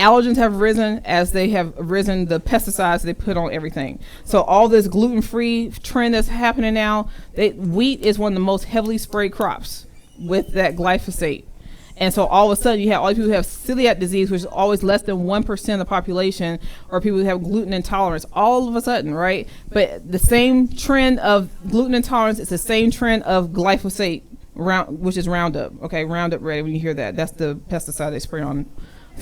allergens have risen as they have risen the pesticides they put on everything. So all this gluten-free trend that's happening now, wheat is one of the most heavily sprayed crops with that glyphosate. And so all of a sudden you have all these people who have celiac disease, which is always less than 1% of the population, or people who have gluten intolerance, all of a sudden, right? But the same trend of gluten intolerance is the same trend of glyphosate, which is Roundup. Okay, Roundup Ready, when you hear that, that's the pesticide they spray on.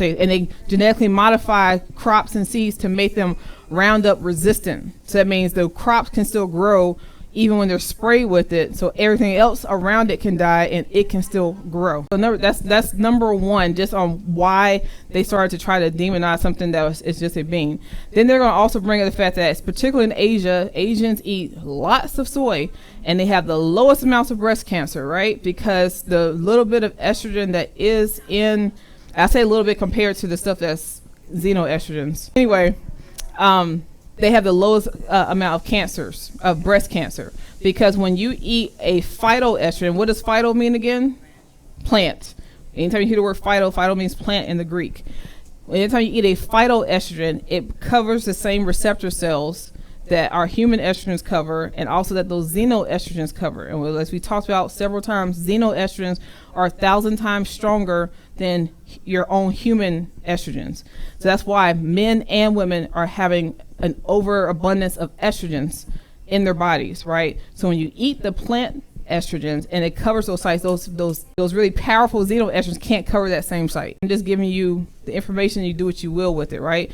And they genetically modify crops and seeds to make them Roundup resistant. So that means the crops can still grow even when they're sprayed with it, so everything else around it can die and it can still grow. So that's number one, just on why they started to try to demonize something that is just a bean. Then they're going to also bring up the fact that, particularly in Asia, Asians eat lots of soy and they have the lowest amounts of breast cancer, right? Because the little bit of estrogen that is in, I say a little bit compared to the stuff that's xenoestrogens. Anyway, they have the lowest amount of cancers, of breast cancer, because when you eat a phytoestrogen, what does phyto mean again? Plant. Anytime you hear the word phyto means plant in the Greek. Anytime you eat a phytoestrogen, it covers the same receptor cells that our human estrogens cover, and also that those xenoestrogens cover. And as we talked about several times, xenoestrogens are 1,000 times stronger than your own human estrogens. So that's why men and women are having an overabundance of estrogens in their bodies, right? So when you eat the plant estrogens and it covers those sites, those really powerful xenoestrogens can't cover that same site. I'm just giving you the information, you do what you will with it, right?